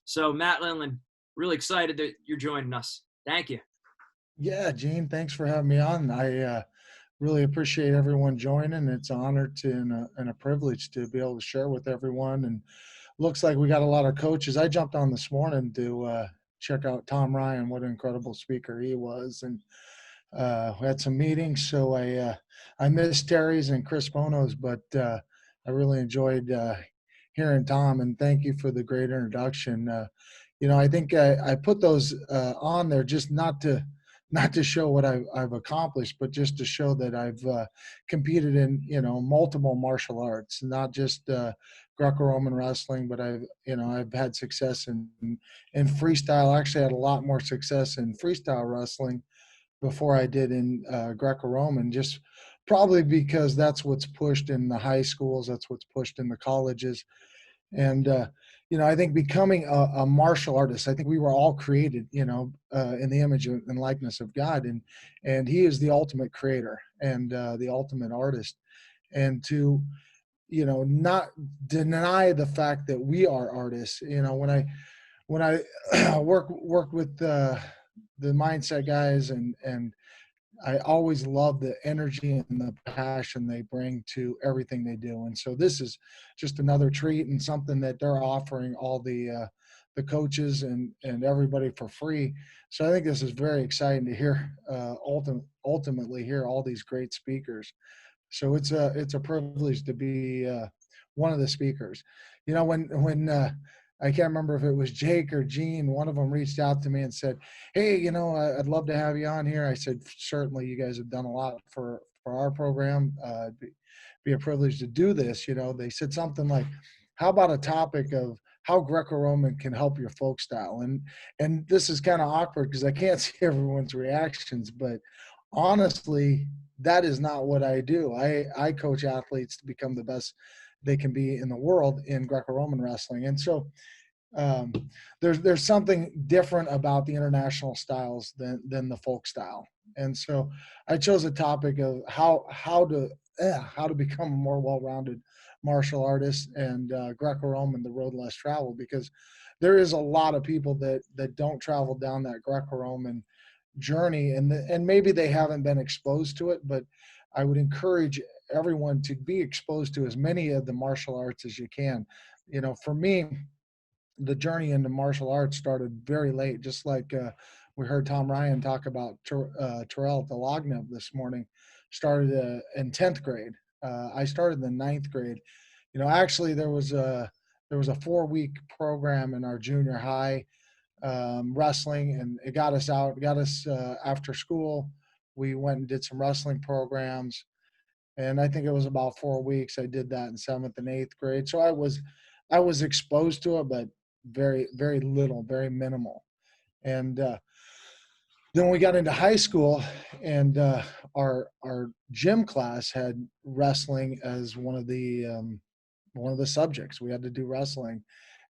So Matt Lindland, really excited that you're joining us. Thank you. Yeah, Gene, thanks for having me on. I really appreciate everyone joining. It's an honor and a privilege to be able to share with everyone. And looks like we got a lot of coaches. I jumped on this morning to check out Tom Ryan. What an incredible speaker he was, and we had some meetings. So I missed Terry's and Chris Bono's, but I really enjoyed hearing Tom. And thank you for the great introduction. I think I put those on there just not to show what I've accomplished, but just to show that I've competed in multiple martial arts, not just Greco-Roman wrestling, but I've had success in freestyle. I actually had a lot more success in freestyle wrestling before I did in Greco-Roman, just probably because that's what's pushed in the high schools, that's what's pushed in the colleges. And I think becoming a martial artist, I think we were all created in the image and likeness of God, and he is the ultimate creator and the ultimate artist. And to not deny the fact that we are artists. When I work with the mindset guys, and I always love the energy and the passion they bring to everything they do. And so this is just another treat and something that they're offering all the coaches and everybody for free. So I think this is very exciting to hear, ultimately hear all these great speakers. So it's a privilege to be one of the speakers. When I can't remember if it was Jake or Gene, one of them reached out to me and said, "Hey, I'd love to have you on here." I said, "Certainly, you guys have done a lot for our program. Be a privilege to do this." They said something like, "How about a topic of how Greco-Roman can help your folk style?" And this is kind of awkward because I can't see everyone's reactions, but honestly, that is not what I do. I coach athletes to become the best they can be in the world in Greco-Roman wrestling. And so um, there's something different about the international styles than the folk style. And so I chose a topic of how to become a more well-rounded martial artist, and Greco-Roman, the road less traveled, because there is a lot of people that don't travel down that Greco-Roman journey, and maybe they haven't been exposed to it. But I would encourage everyone to be exposed to as many of the martial arts as you can. For me, the journey into martial arts started very late, just like we heard Tom Ryan talk about Terrell Delagna this morning. Started in 10th grade. I started in the ninth grade. Actually, there was a 4-week program in our junior high, wrestling, and it got us out, got us after school. We went and did some wrestling programs, and I think it was about 4 weeks. I did that in 7th and 8th grade. So I was exposed to it, but very, very little, very minimal. And then we got into high school, and our gym class had wrestling as one of the subjects. We had to do wrestling,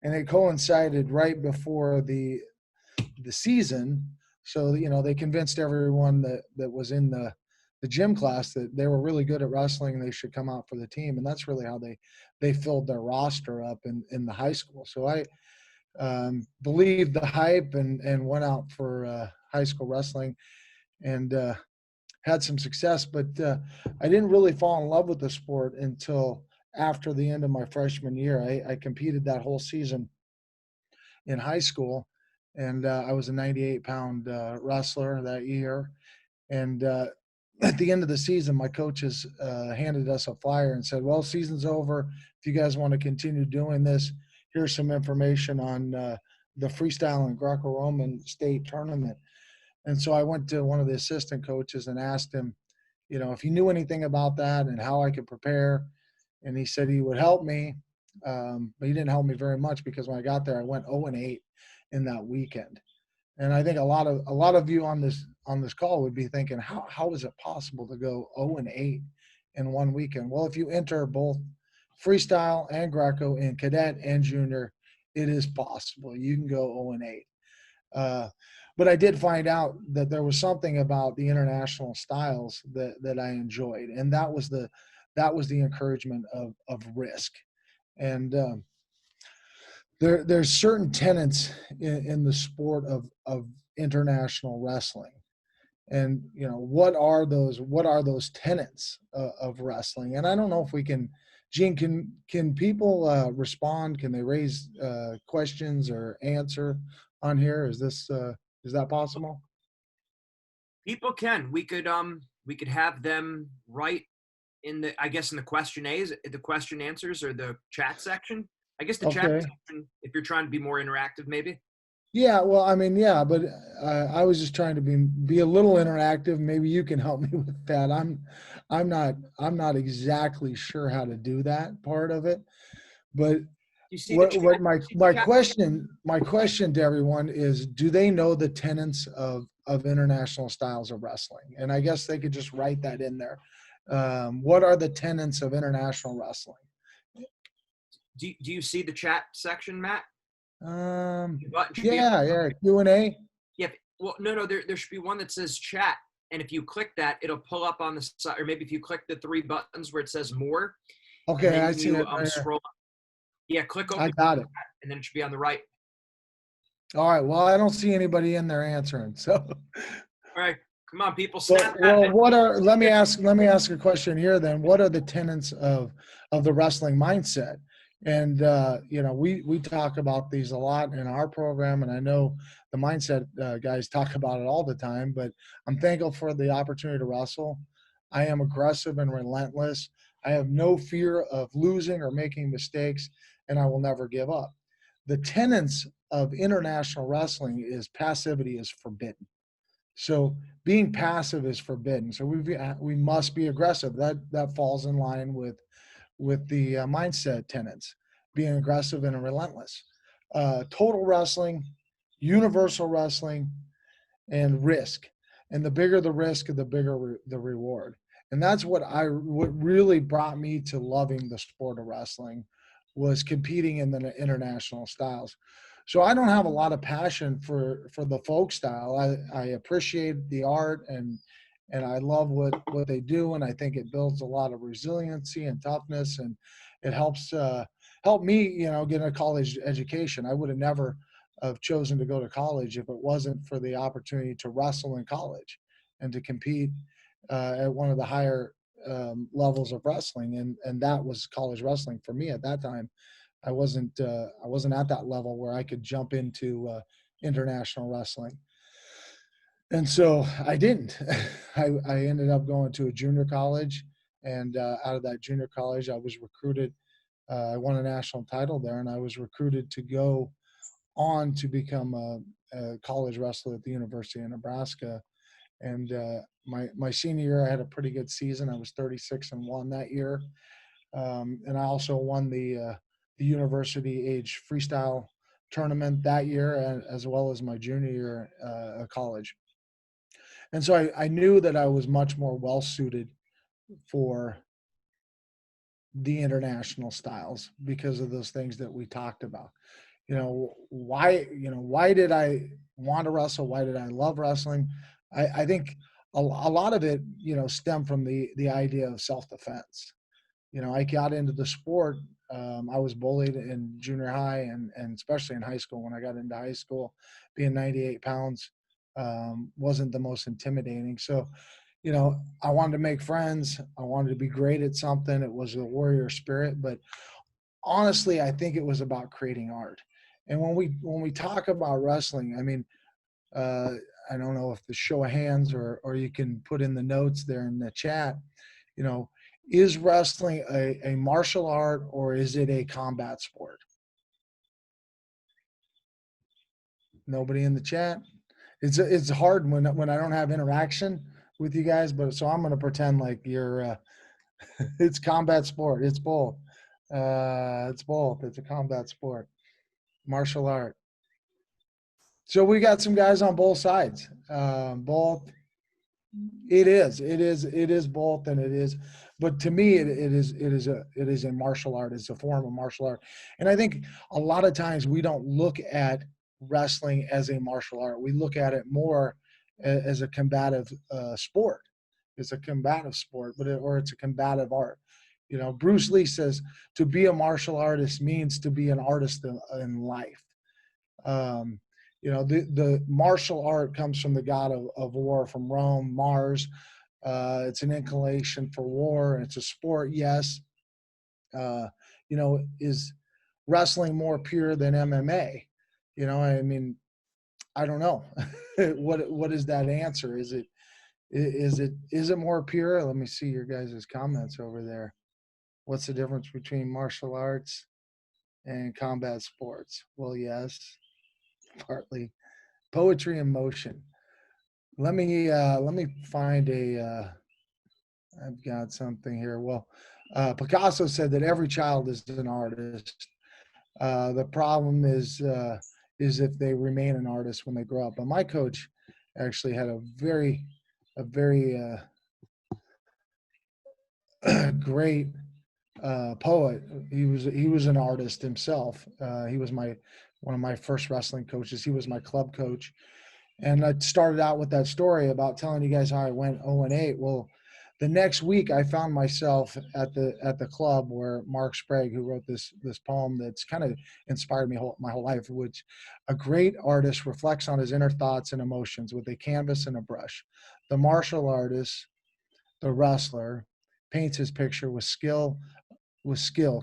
and it coincided right before the season. So they convinced everyone that was in the gym class that they were really good at wrestling and they should come out for the team. And that's really how they filled their roster up in the high school. So I believed the hype and went out for high school wrestling, and had some success. But I didn't really fall in love with the sport until after the end of my freshman year. I competed that whole season in high school, and I was a 98-pound wrestler that year. And at the end of the season, my coaches handed us a flyer and said, "Well, season's over. If you guys want to continue doing this, here's some information on the freestyle and Greco-Roman state tournament." And so I went to one of the assistant coaches and asked him, if he knew anything about that and how I could prepare. And he said he would help me, but he didn't help me very much, because when I got there, I went 0-8 in that weekend. And I think a lot of you on this call would be thinking, how is it possible to go 0-8 in one weekend? Well, if you enter both freestyle and Greco in cadet and junior, it is possible. You can go 0-8. But I did find out that there was something about the international styles that I enjoyed, and that was the encouragement of risk. And there's certain tenets in the sport of international wrestling. And what are those tenets of wrestling? And I don't know if we can, Gene, can people respond? Can they raise questions or answer on here? Is that possible? People can. We could have them write in the, I guess, in the the question answers or the chat section. I guess the chat Okay. section, if you're trying to be more interactive, maybe. Yeah, well, I mean, yeah, but I was just trying to be a little interactive. Maybe you can help me with that. I'm not exactly sure how to do that part of it. But You see the what chat? my You see my the chat? question to everyone is, do they know the tenets of international styles of wrestling? And I guess they could just write that in there. What are the tenets of international wrestling? Do you see the chat section, Matt? The button should be up. Yeah, Q&A. Yeah. Well, no. There should be one that says chat, and if you click that, it'll pull up on the side. Or maybe if you click the three buttons where it says more, and Okay, then I see you it right here. scroll. Yeah, click I open, got it. and then it should be on the right. All right. Well, I don't see anybody in there answering. So, All right, come on, people, well, snap out of well, it. let me ask a question here then. What are the tenets of the wrestling mindset? And we talk about these a lot in our program, and I know the mindset guys talk about it all the time. But I'm thankful for the opportunity to wrestle. I am aggressive and relentless. I have no fear of losing or making mistakes, and I will never give up. The tenets of international wrestling is passivity is forbidden. So being passive is forbidden. So we must be aggressive. That falls in line with the mindset tenets, being aggressive and relentless. Total wrestling, universal wrestling, and risk. And the bigger the risk, the bigger the reward. And that's what really brought me to loving the sport of wrestling was competing in the international styles. So I don't have a lot of passion for the folk style. I appreciate the art and I love what they do, and I think it builds a lot of resiliency and toughness, and it help me, get a college education. I would have never have chosen to go to college if it wasn't for the opportunity to wrestle in college and to compete at one of the higher levels of wrestling, and that was college wrestling for me at that time. I wasn't at that level where I could jump into international wrestling, and so I didn't. I ended up going to a junior college, and out of that junior college, I was recruited. I won a national title there, and I was recruited to go on to become a college wrestler at the University of Nebraska. And my senior year, I had a pretty good season. I was 36-1 that year, and I also won the university age freestyle tournament that year, as well as my junior year of college. And so I knew that I was much more well suited for the international styles because of those things that we talked about. Why did I want to wrestle? Why did I love wrestling? I think a lot of it, stemmed from the idea of self-defense. I got into the sport. I was bullied in junior high and especially in high school. When I got into high school, being 98 pounds wasn't the most intimidating. So, I wanted to make friends. I wanted to be great at something. It was a warrior spirit, but honestly, I think it was about creating art. And when we talk about wrestling, I mean, uh, I don't know if the show of hands or you can put in the notes there in the chat, you know, is wrestling a martial art or is it a combat sport? Nobody in the chat. It's hard when I don't have interaction with you guys, but so I'm gonna pretend like you're. It's combat sport. It's both. It's both. It's a combat sport, martial art. So we got some guys on both sides. Both. It is both, and it is. But to me, it is a martial art. It's a form of martial art, and I think a lot of times we don't look at wrestling as a martial art. We look at it more as a combative sport. It's a combative sport, or it's a combative art. You know, Bruce Lee says to be a martial artist means to be an artist in life. Um, you know, the martial art comes from the god of war, from Rome, Mars. It's an inclination for war. It's a sport, yes. Uh, you know, is wrestling more pure than MMA? You know, I mean, I don't know. What is that answer? Is it more pure? Let me see your guys' comments over there. What's the difference between martial arts and combat sports? Well, yes, partly. Poetry in motion. Let me find a. I've got something here. Well, Picasso said that every child is an artist. The problem is if they remain an artist when they grow up. But my coach actually had a very great poet. He was an artist himself. He was my one of my first wrestling coaches. He was my club coach, and I started out with that story about telling you guys how I went 0-8. Well, the next week I found myself at the club where Mark Sprague, who wrote this poem that's kind of inspired me my whole life, which a great artist reflects on his inner thoughts and emotions with a canvas and a brush. The martial artist, the wrestler, paints his picture with skill,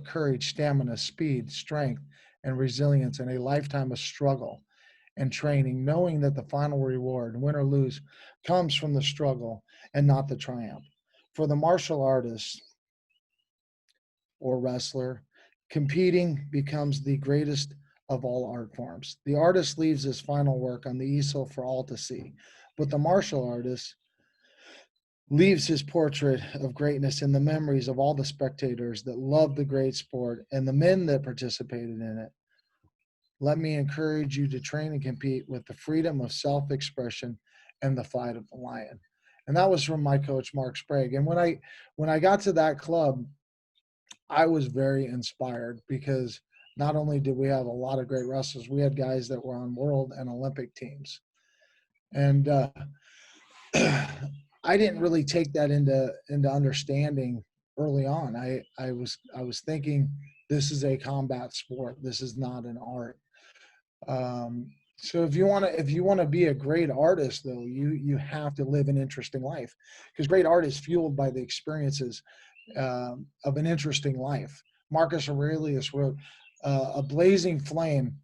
courage, stamina, speed, strength, and resilience in a lifetime of struggle and training, knowing that the final reward, win or lose, comes from the struggle and not the triumph. For the martial artist or wrestler, competing becomes the greatest of all art forms. The artist leaves his final work on the easel for all to see, but the martial artist leaves his portrait of greatness in the memories of all the spectators that loved the great sport and the men that participated in it. Let me encourage you to train and compete with the freedom of self-expression and the fight of the lion. And that was from my coach, Mark Sprague. And when I got to that club, I was very inspired because not only did we have a lot of great wrestlers, we had guys that were on world and Olympic teams. And I didn't really take that into understanding early on. I was thinking this is a combat sport. This is not an art. So if you want to be a great artist, though, you have to live an interesting life, because great art is fueled by the experiences of an interesting life. Marcus Aurelius wrote, "A blazing flame,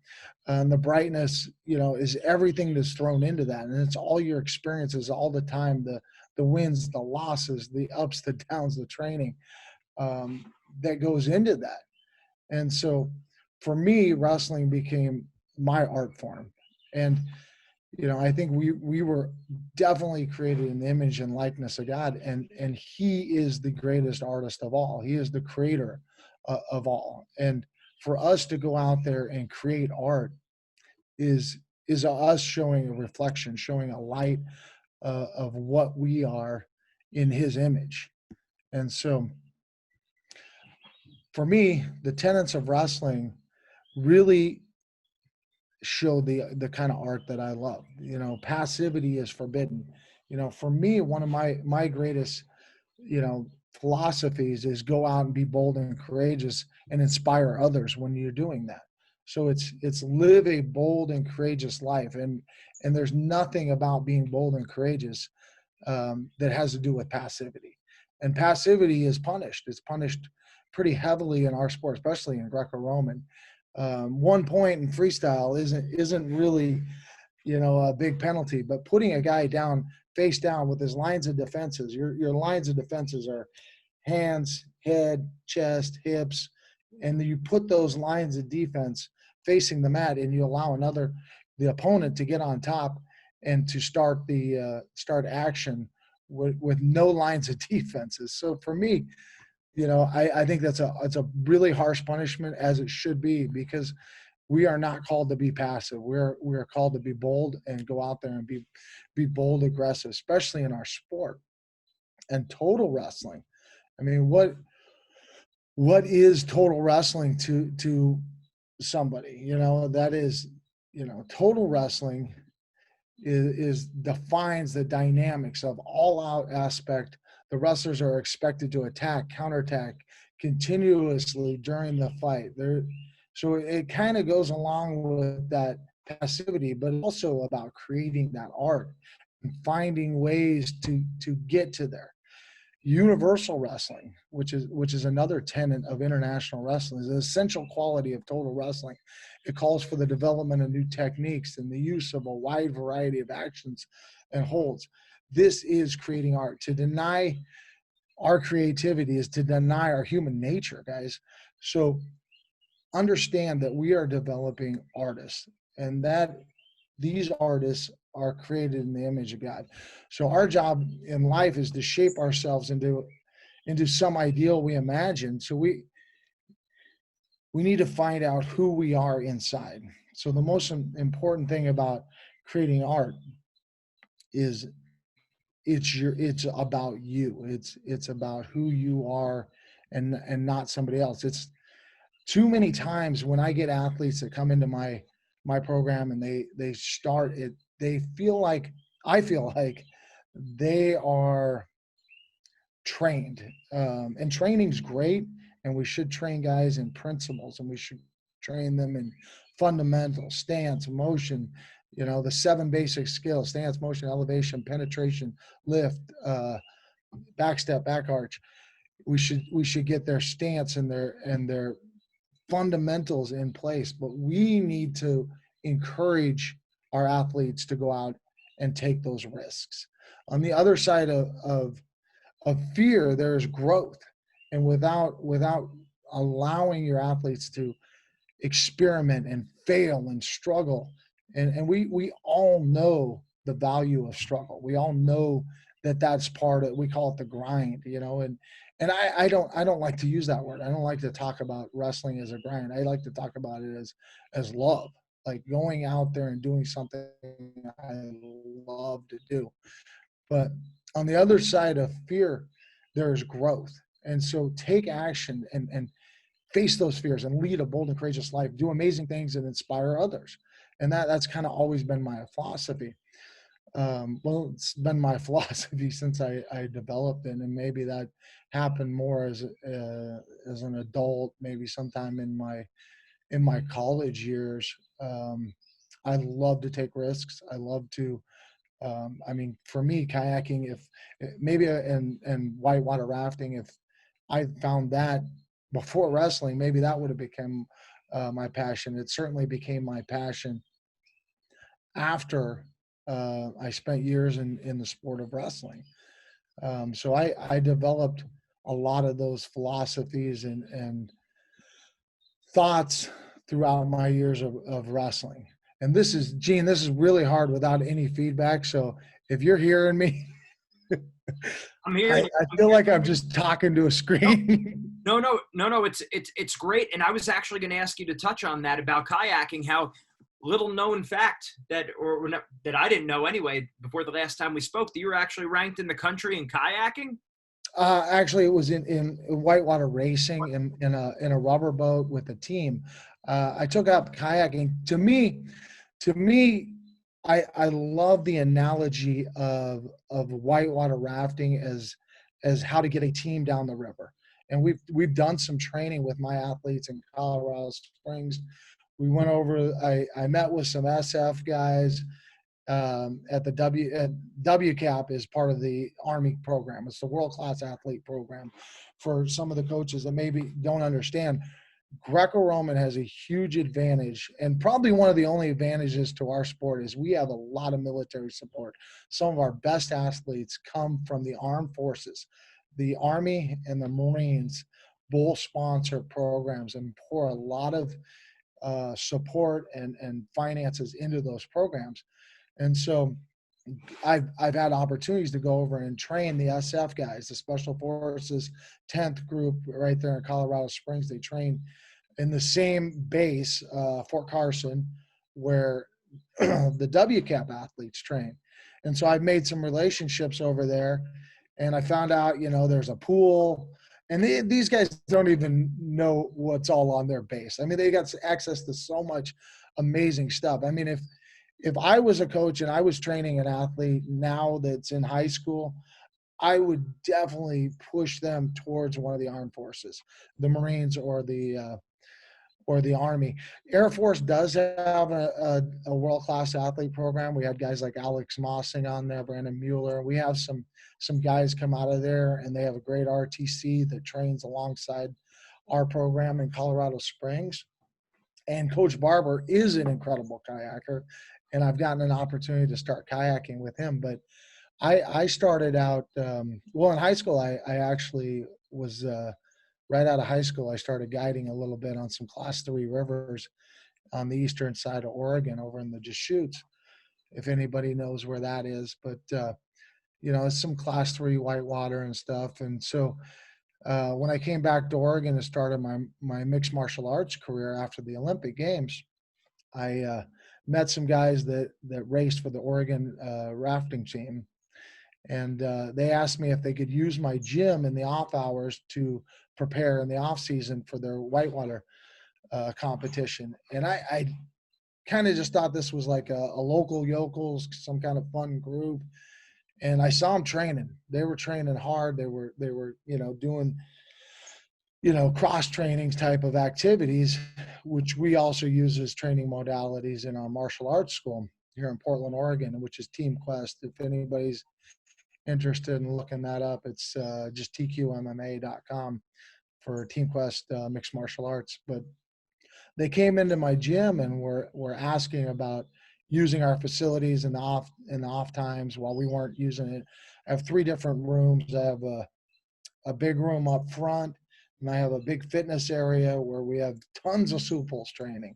and the brightness, is everything that's thrown into that, and it's all your experiences all the time, the wins, the losses, the ups, the downs, the training that goes into that." And so, for me, wrestling became my art form, and I think we were definitely created in the image and likeness of God, and He is the greatest artist of all. He is the creator of all, and for us to go out there and create art is us showing a reflection, showing a light of what we are in His image. And so, for me, the tenets of wrestling really show the kind of art that I love. Passivity is forbidden. For me, one of my greatest, philosophies is go out and be bold and courageous and inspire others when you're doing that. So it's live a bold and courageous life, and there's nothing about being bold and courageous that has to do with passivity. And passivity is punished. It's punished pretty heavily in our sport, especially in Greco-Roman. 1 point in freestyle isn't really, a big penalty, but putting a guy down face down with his lines of defenses, your lines of defenses are hands, head, chest, hips, and you put those lines of defense facing the mat, and you allow the opponent to get on top and to start action with no lines of defenses. So for me, I think it's a really harsh punishment, as it should be, because we are not called to be passive. We're called to be bold and go out there and be bold, aggressive, especially in our sport. And total wrestling, I mean, what is total wrestling to somebody? That is, total wrestling is defines the dynamics of all out aspect. The wrestlers are expected to attack, counterattack, continuously during the fight. So it kind of goes along with that passivity, but also about creating that art and finding ways to get to there. Universal wrestling, which is another tenet of international wrestling, is an essential quality of total wrestling. It calls for the development of new techniques and the use of a wide variety of actions and holds. This is creating art. To deny our creativity is to deny our human nature, guys. So understand that we are developing artists, and that these artists are created in the image of God. So our job in life is to shape ourselves into some ideal we imagine. So we need to find out who we are inside. So the most important thing about creating art is it's about you. It's about who you are, and not somebody else. It's too many times when I get athletes that come into my program and they start it, they feel like, I feel like they are trained, and training's great, and we should train guys in principles, and we should train them in fundamentals, stance, motion, the 7 basic skills: stance, motion, elevation, penetration, lift, back step, back arch. We should get their stance and their fundamentals in place, but we need to encourage our athletes to go out and take those risks. On the other side of fear, there's growth. And without allowing your athletes to experiment and fail and struggle, and we all know the value of struggle. We all know that that's part of, we call it the grind, and I don't like to use that word. I don't like to talk about wrestling as a grind. I like to talk about it as love, like going out there and doing something I love to do. But on the other side of fear, there's growth. And so take action and face those fears and lead a bold and courageous life, do amazing things and inspire others. And that's kind of always been my philosophy. Well, it's been my philosophy since I developed it, and maybe that happened more as an adult, maybe sometime in my college years. I love to take risks. I love to, I mean, for me, kayaking, if maybe, and whitewater rafting, if I found that before wrestling, maybe that would have become my passion. It certainly became my passion after I spent years in the sport of wrestling. So I developed a lot of those philosophies and thoughts throughout my years of wrestling. And Gene, this is really hard without any feedback. So if you're hearing me, I'm hearing I feel like I'm just talking to a screen. No. It's great. And I was actually going to ask you to touch on that about kayaking, how little known fact that I didn't know anyway before the last time we spoke, that you were actually ranked in the country in kayaking. Actually, it was in whitewater racing in a rubber boat with a team. I took up kayaking. To me, I love the analogy of whitewater rafting as how to get a team down the river. And we've done some training with my athletes in Colorado Springs. We went over. I met with some SF guys at the WCAP is part of the Army program. It's the World Class Athlete Program. For some of the coaches that maybe don't understand, Greco-Roman has a huge advantage, and probably one of the only advantages to our sport is we have a lot of military support. Some of our best athletes come from the armed forces. The Army and the Marines both sponsor programs and pour a lot of support and finances into those programs. And so I've had opportunities to go over and train the SF guys, the Special Forces 10th group right there in Colorado Springs. They train in the same base, Fort Carson, where the WCAP athletes train. And so I've made some relationships over there, and I found out, there's a pool, and these guys don't even know what's all on their base. I mean, they got access to so much amazing stuff. I mean, if I was a coach and I was training an athlete now that's in high school, I would definitely push them towards one of the armed forces, the Marines or the Army. Air Force does have a world-class athlete program. We had guys like Alex Mossing on there, Brandon Mueller. We have some guys come out of there, and they have a great RTC that trains alongside our program in Colorado Springs. And Coach Barber is an incredible kayaker, and I've gotten an opportunity to start kayaking with him. But I started out, well, in high school, I actually was right out of high school. I started guiding a little bit on some class 3 rivers on the eastern side of Oregon over in the Deschutes, if anybody knows where that is. But, it's some class 3 whitewater and stuff. And so when I came back to Oregon and started my mixed martial arts career after the Olympic Games, I met some guys that raced for the Oregon rafting team. And they asked me if they could use my gym in the off hours to prepare in the off season for their whitewater competition. And I kind of just thought this was like a local yokels, some kind of fun group. And I saw them training. They were training hard. They were doing cross trainings type of activities, which we also use as training modalities in our martial arts school here in Portland, Oregon, which is Team Quest. If anybody's interested in looking that up, it's just tqmma.com for Team Quest mixed martial arts. But they came into my gym and were asking about using our facilities in the off times while we weren't using it. I have 3 different rooms. I have a big room up front, and I have a big fitness area where we have tons of suples training.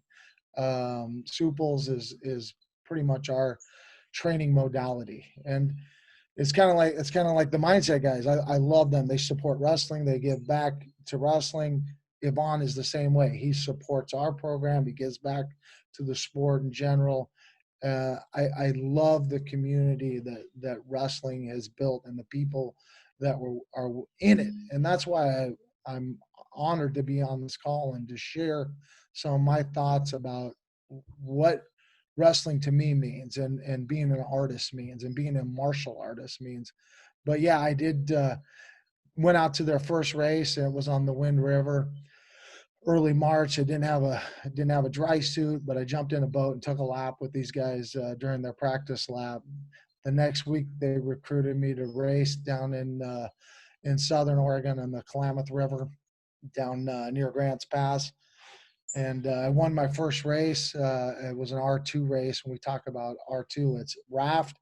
Suples is pretty much our training modality, and it's kind of like the mindset guys. I love them. They support wrestling. They give back to wrestling. Yvonne is the same way. He supports our program. He gives back to the sport in general. I love the community that wrestling has built and the people that are in it. And that's why I'm honored to be on this call and to share some of my thoughts about what wrestling to me means and being an artist means and being a martial artist means. But yeah, I did went out to their first race, and it was on the Wind River early March. I didn't have a dry suit, but I jumped in a boat and took a lap with these guys during their practice lap. The next week they recruited me to race down in southern Oregon on the Klamath River down near Grants Pass. And I won my first race. It was an R2 race. When we talk about R2, it's raft,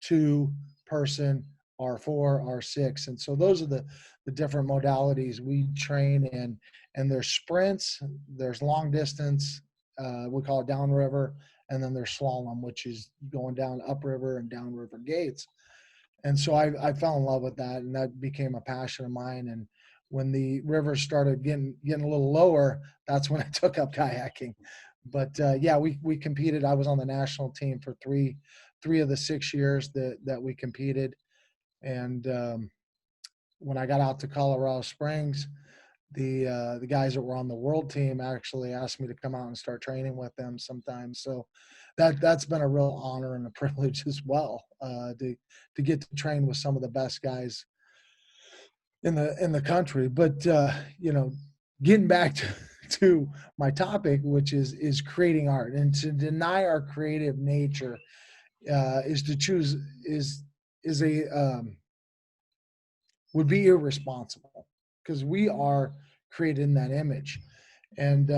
2 person, R4, R6. And so those are the different modalities we train in. And there's sprints, there's long distance, we call it downriver, and then there's slalom, which is going down upriver and downriver gates. And so I fell in love with that, and that became a passion of mine. And when the rivers started getting a little lower, that's when I took up kayaking. But yeah, we competed. I was on the national team for three of the 6 years that we competed. And when I got out to Colorado Springs, the guys that were on the world team actually asked me to come out and start training with them sometimes. So that's been a real honor and a privilege as well, to get to train with some of the best guys in the country. But getting back to my topic, which is creating art, and to deny our creative nature is to choose would be irresponsible, because we are created in that image. And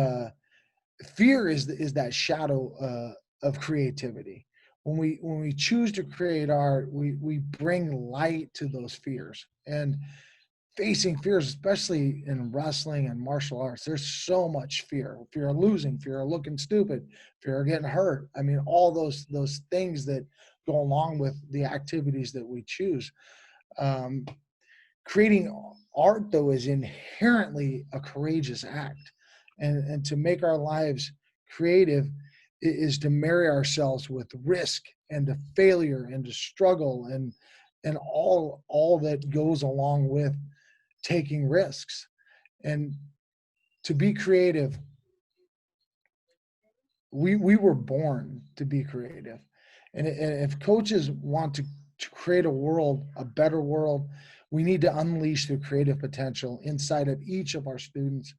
fear is that shadow of creativity. When we choose to create art, we bring light to those fears. And facing fears, especially in wrestling and martial arts, there's so much fear of losing, fear of looking stupid, fear of getting hurt. I mean, all those things that go along with the activities that we choose. Creating art, though, is inherently a courageous act, and to make our lives creative is to marry ourselves with risk and to failure and to struggle and all that goes along with taking risks. And to be creative, we were born to be creative. And if coaches want to create a world, a better world, we need to unleash the creative potential inside of each of our students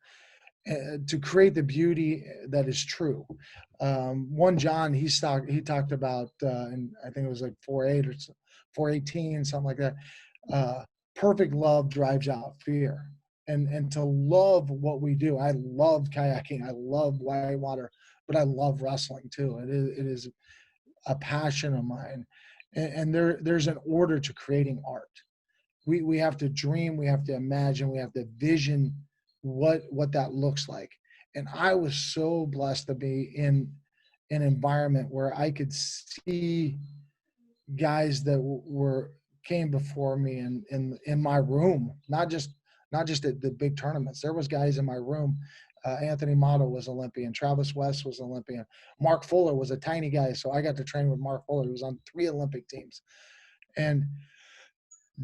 to create the beauty that is true. 1 John, he talked about, and I think it was like 4:8 or 4:18, something like that. Uh, Perfect love drives out fear. And to love what we do, I love kayaking, I love whitewater, but I love wrestling too. It is a passion of mine, and there's an order to creating art. We have to dream, we have to imagine, we have to vision what that looks like. And I was so blessed to be in an environment where I could see guys that were came before me in my room, not just at the big tournaments. There was guys in my room. Anthony Motto was Olympian. Travis West was Olympian. Mark Fuller was a tiny guy, so I got to train with Mark Fuller. He was on 3 Olympic teams. And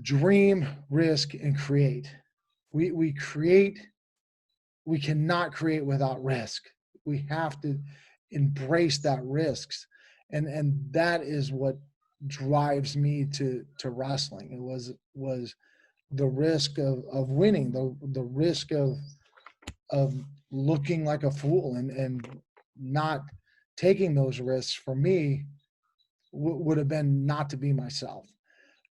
dream, risk, and create. We create. We cannot create without risk. We have to embrace that risks, and that is what drives me to wrestling. It was the risk of winning, the risk of looking like a fool, and not taking those risks for me would have been not to be myself.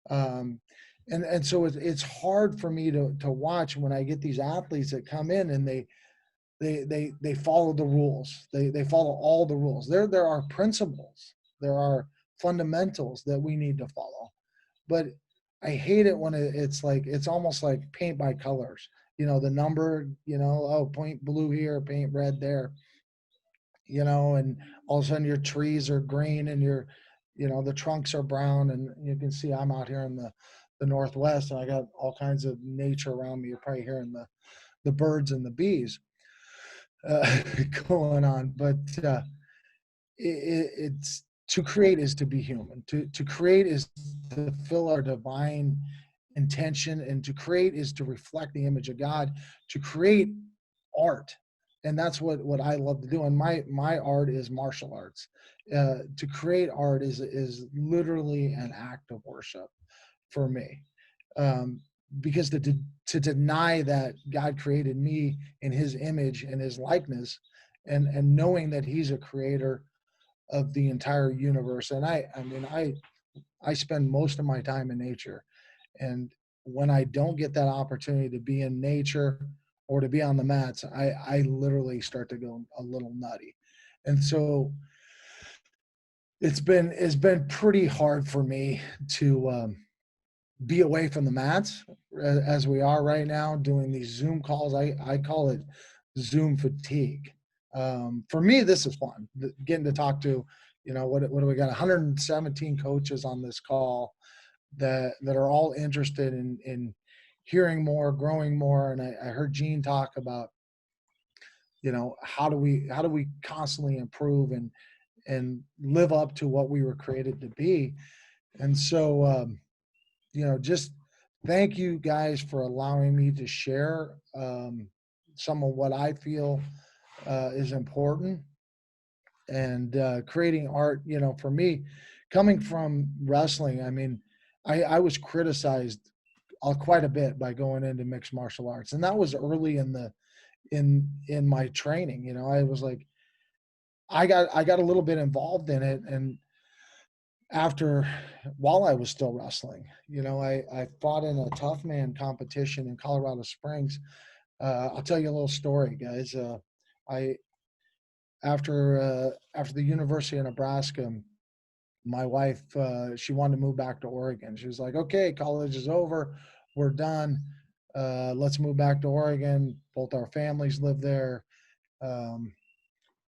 Um, and so it's hard for me to watch when I get these athletes that come in and they follow the rules. They follow all the rules. There are principles. There are fundamentals that we need to follow. But I hate it when it's like it's almost like paint by colors. The number, oh, paint blue here, paint red there, and all of a sudden your trees are green and the trunks are brown, and you can see I'm out here in the Northwest, and I got all kinds of nature around me. You're probably hearing the birds and the bees uh, going on. But it's to create is to be human. To create is to fill our divine intention, and to create is to reflect the image of God. To create art, and that's what I love to do. And my art is martial arts. To create art is literally an act of worship for me. Because to deny that God created me in his image and his likeness, and knowing that he's a creator of the entire universe. And I spend most of my time in nature. And when I don't get that opportunity to be in nature or to be on the mats, I literally start to go a little nutty. And so it's been pretty hard for me to be away from the mats as we are right now doing these Zoom calls. I call it Zoom fatigue. For me, this is fun, getting to talk to, what do we got? 117 coaches on this call that are all interested in hearing more, growing more. And I heard Gene talk about, how do we constantly improve and live up to what we were created to be. And so, just thank you guys for allowing me to share some of what I feel is important. And creating art, for me, coming from wrestling, I mean, I was criticized quite a bit by going into mixed martial arts, and that was early in my training. I was like, I got a little bit involved in it, and while I was still wrestling, I fought in a tough man competition in Colorado Springs. I'll tell you a little story, guys. I after the University of Nebraska, my wife, she wanted to move back to Oregon. She was like, "Okay, college is over, we're done. Let's move back to Oregon. Both our families live there. Um,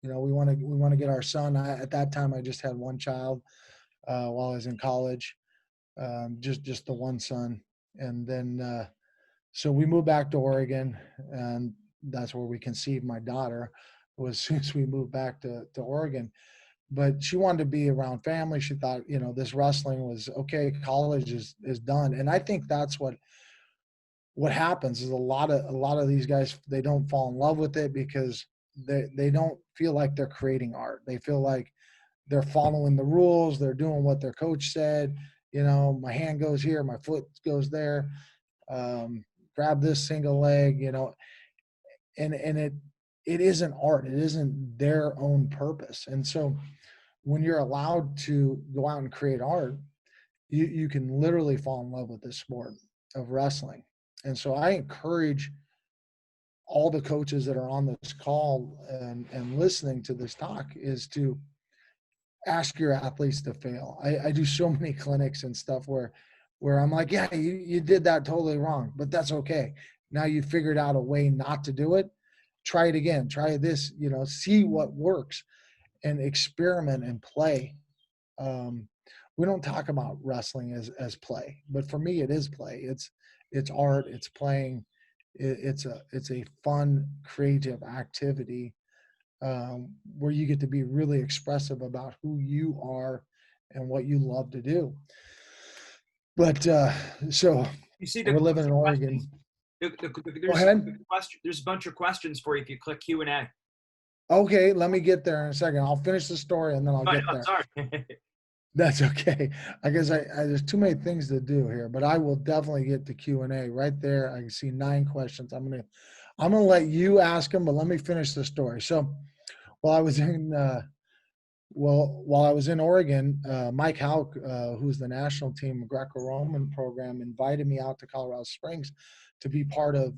we want to get our son." At that time, I just had one child while I was in college, just the one son. And then so we moved back to Oregon, and that's where we conceived my daughter. Was since we moved back to Oregon. But she wanted to be around family. She thought, this wrestling was okay. College is done, and I think that's what happens is a lot of these guys, they don't fall in love with it because they don't feel like they're creating art. They feel like they're following the rules. They're doing what their coach said. my hand goes here, my foot goes there, grab this single leg, and it isn't art. It isn't their own purpose. And so when you're allowed to go out and create art, you can literally fall in love with this sport of wrestling. And so I encourage all the coaches that are on this call and listening to this talk is to ask your athletes to fail. I do so many clinics and stuff where I'm like, yeah, you did that totally wrong, but that's okay. Now you figured out a way not to do it. Try it again. Try this, see what works and experiment and play. We don't talk about wrestling as play, but for me, it is play. It's art. It's playing. It's a fun, creative activity where you get to be really expressive about who you are and what you love to do. But so You see we're living in questions. Oregon. Go There's ahead. there's a bunch of questions for you if you click Q&A. Okay, let me get there in a second. I'll finish the story and then I'll get Oh, there. sorry. That's okay. I guess I there's too many things to do here, but I will definitely get to Q&A right there. I can see 9 questions. I'm gonna let you ask them, but let me finish the story. So while I was in while I was in Oregon, Mike Hauk, who's the national team Greco-Roman program, invited me out to Colorado Springs to be part of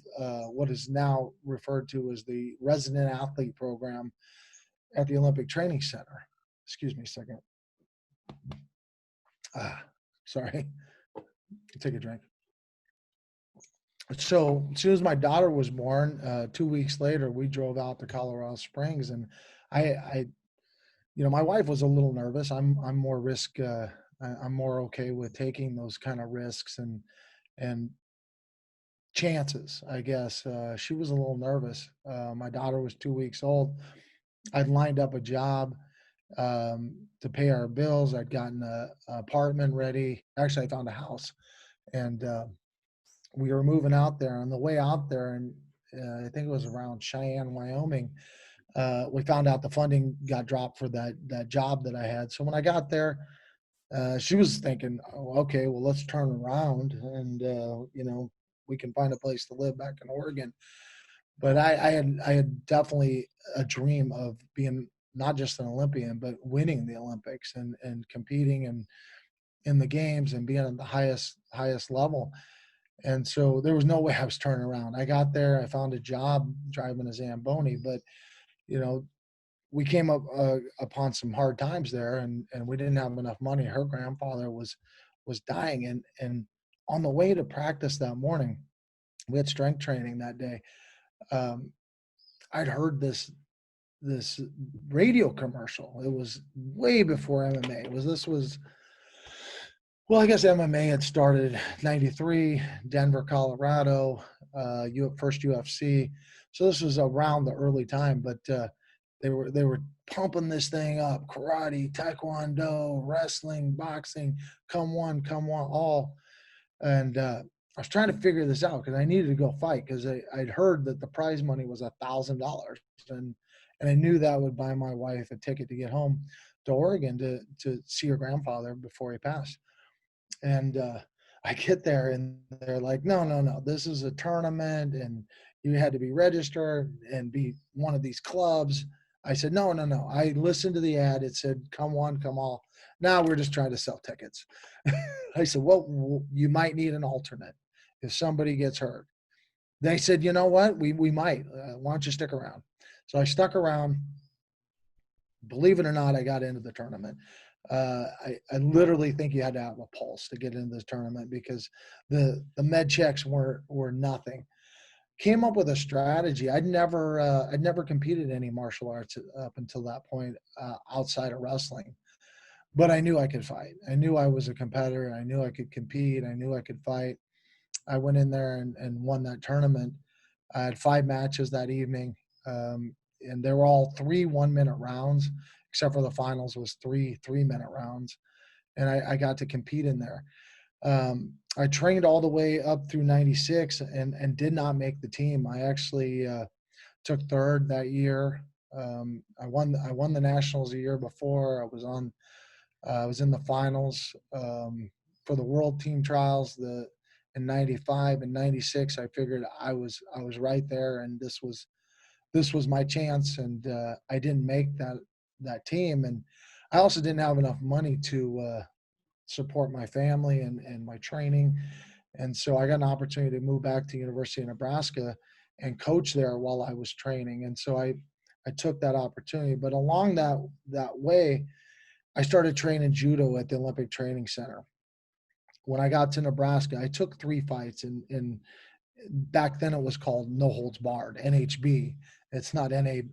what is now referred to as the resident athlete program at the Olympic Training Center. Excuse me a second. Sorry. Take a drink. So as soon as my daughter was born, 2 weeks later, we drove out to Colorado Springs, and I my wife was a little nervous. I'm more risk. I'm more okay with taking those kind of risks and chances, I guess. She was a little nervous. My daughter was 2 weeks old. I'd lined up a job to pay our bills. I'd gotten an apartment ready. Actually, I found a house, and we were moving out there. On the way out there, and I think it was around Cheyenne, Wyoming, we found out the funding got dropped for that job that I had. So when I got there, she was thinking, oh, okay, well, let's turn around and we can find a place to live back in Oregon. But I had definitely a dream of being not just an Olympian, but winning the Olympics and competing and in the games and being at the highest level. And so there was no way I was turning around. I got there, I found a job driving a Zamboni, but you know, we came up upon some hard times there, and we didn't have enough money. Her grandfather was dying, and on the way to practice that morning, we had strength training that day. Um, I'd heard this radio commercial. It was way before MMA. Well, I guess MMA had started 93, Denver, Colorado, first UFC. So this was around the early time, but they were pumping this thing up: karate, taekwondo, wrestling, boxing, come one, all. And I was trying to figure this out because I needed to go fight because I'd heard that the prize money was $1,000, and I knew that would buy my wife a ticket to get home to Oregon to see her grandfather before he passed. And I get there and they're like, no, this is a tournament and you had to be registered and be one of these clubs. I said, no. I listened to the ad. It said, come one, come all. Now we're just trying to sell tickets. I said, well, you might need an alternate if somebody gets hurt. They said, you know what? We might. Why don't you stick around? So I stuck around. Believe it or not, I got into the tournament. I literally think you had to have a pulse to get into this tournament because the med checks were nothing. Came up with a strategy. I'd never competed in any martial arts up until that point outside of wrestling, but I knew I could fight. I knew I was a competitor. I knew I could compete. I knew I could fight. I went in there and won that tournament. I had 5 matches that evening, and they were all 3 1-minute rounds, except for the finals was 3 3-minute rounds, and I got to compete in there. I trained all the way up through 96 and did not make the team. I actually took third that year. I won the nationals a year before. I was in the finals. for the world team trials, in 95 and 96, I figured I was right there, and this was my chance. And I didn't make that team, and I also didn't have enough money to support my family and my training. And so I got an opportunity to move back to University of Nebraska and coach there while I was training. And so I took that opportunity. But along that way, I started training judo at the Olympic Training Center. When I got to Nebraska, I took 3 fights, and back then it was called no holds barred, NHB. It's not MMA,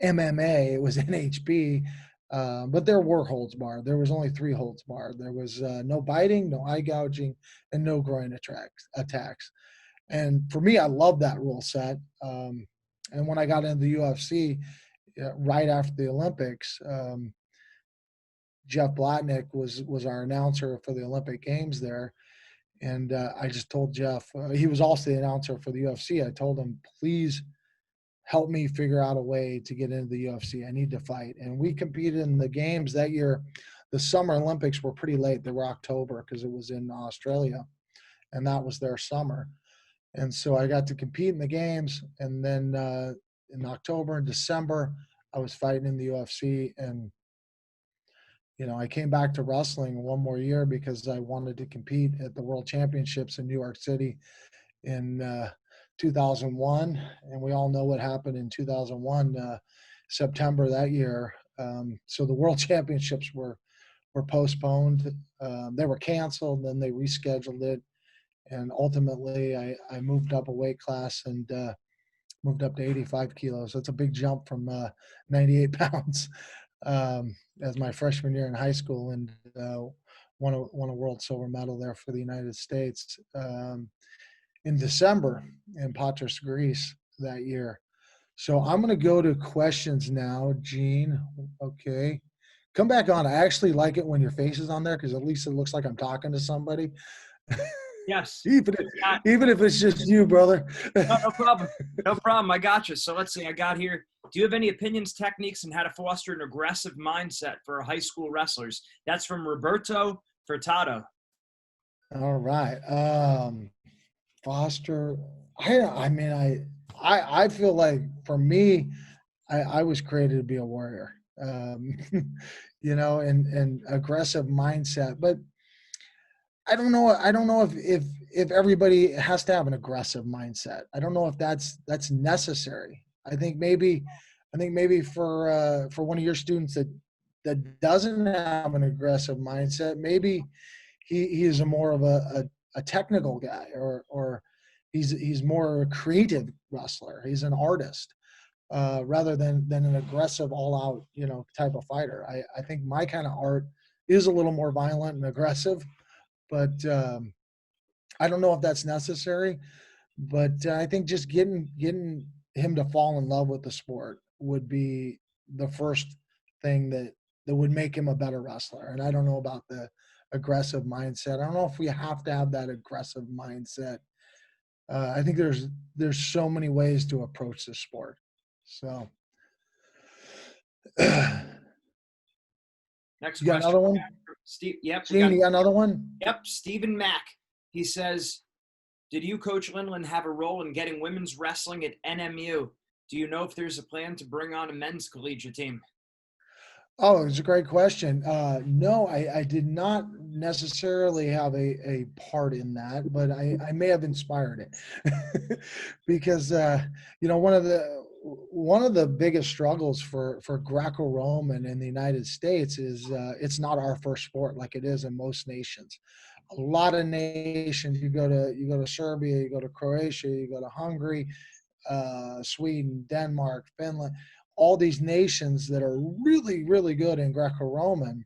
it was NHB. But there were holds barred. There was only 3 holds barred. There was no biting, no eye gouging, and no groin attacks. And for me, I love that rule set. And when I got into the UFC, right after the Olympics, Jeff Blatnick was our announcer for the Olympic Games there. And I just told Jeff, he was also the announcer for the UFC. I told him, please help me figure out a way to get into the UFC. I need to fight. And we competed in the games that year. The Summer Olympics were pretty late. They were October because it was in Australia, and that was their summer. And so I got to compete in the games. And then in October and December, I was fighting in the UFC. And I came back to wrestling one more year because I wanted to compete at the World Championships in New York City in 2001. And we all know what happened in 2001, September that year. So the World Championships were postponed. They were canceled, then they rescheduled it. And ultimately, I moved up a weight class and moved up to 85 kilos. That's a big jump from 98 pounds. As my freshman year in high school, and won a world silver medal there for the United States in December in Patras, Greece that year. So I'm going to go to questions now, Gene. Okay. Come back on. I actually like it when your face is on there because at least it looks like I'm talking to somebody. Yes. even if it's just you, brother. No problem. No problem. I got you. So let's see. I got here. Do you have any opinions, techniques, and how to foster an aggressive mindset for high school wrestlers? That's from Roberto Furtado. All right. Foster. I feel like for me, I was created to be a warrior. And aggressive mindset. But I don't know if everybody has to have an aggressive mindset. I don't know if that's necessary. I think maybe for one of your students that doesn't have an aggressive mindset, maybe he is a more of a technical guy, or he's more a creative wrestler. He's an artist rather than an aggressive, all out type of fighter. I think my kind of art is a little more violent and aggressive. But I don't know if that's necessary. But I think just getting him to fall in love with the sport would be the first thing that would make him a better wrestler. And I don't know about the aggressive mindset. I don't know if we have to have that aggressive mindset. I think there's so many ways to approach the sport. So. Next you got question. another one? Steve, yep. Gene, you got another one? Yep. Stephen Mack. He says, did you, Coach Lindland, have a role in getting women's wrestling at NMU? Do you know if there's a plan to bring on a men's collegiate team? Oh, it's a great question. No, I did not necessarily have a part in that, but I may have inspired it because one of the biggest struggles for Greco-Roman in the United States is it's not our first sport like it is in most nations. A lot of nations, you go to Serbia, you go to Croatia, you go to Hungary, Sweden, Denmark, Finland, all these nations that are really, really good in Greco-Roman,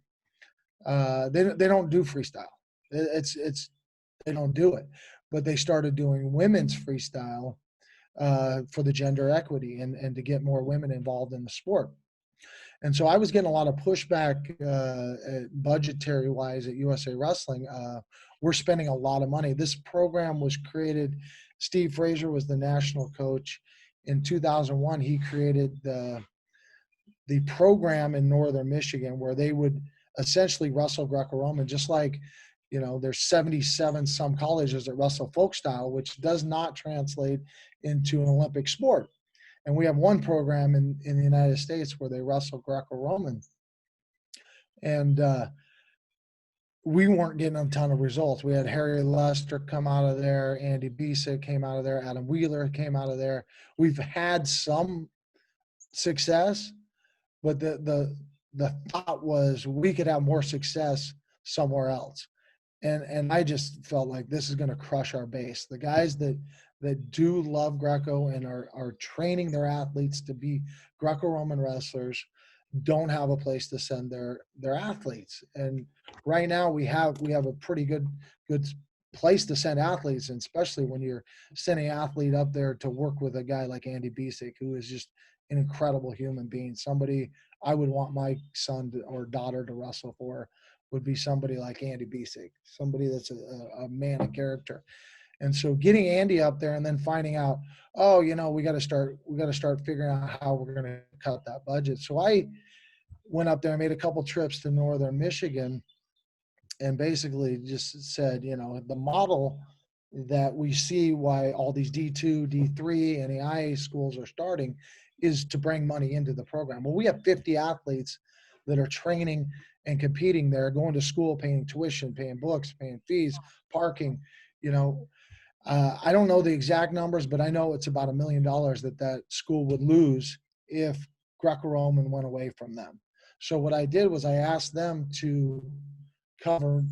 they don't do freestyle. They don't do it, but they started doing women's freestyle for the gender equity and to get more women involved in the sport. And so I was getting a lot of pushback budgetary wise at USA Wrestling. We're spending a lot of money. This program was created. Steve Frazier was the national coach. In 2001, he created the program in northern Michigan where they would essentially wrestle Greco-Roman, just like There's 77 some colleges that wrestle folk style, which does not translate into an Olympic sport. And we have one program in the United States where they wrestle Greco-Roman. And we weren't getting a ton of results. We had Harry Lester come out of there, Andy Bisick came out of there, Adam Wheeler came out of there. We've had some success, but the thought was we could have more success somewhere else. And I just felt like this is going to crush our base. The guys that do love Greco and are training their athletes to be Greco-Roman wrestlers don't have a place to send their athletes. And right now we have a pretty good place to send athletes, and especially when you're sending an athlete up there to work with a guy like Andy Bisick, who is just an incredible human being. Somebody I would want my son or daughter to wrestle for would be somebody like Andy Bisick, somebody that's a man of character. And so getting Andy up there and then finding out, we got to start figuring out how we're going to cut that budget. So I went up there and made a couple trips to northern Michigan and basically just said, the model that we see why all these D2, D3, and the IA schools are starting is to bring money into the program. Well, we have 50 athletes that are training and competing there, going to school, paying tuition, paying books, paying fees, parking. I don't know the exact numbers, but I know it's about $1 million that school would lose if Greco-Roman went away from them. So what I did was I asked them to cover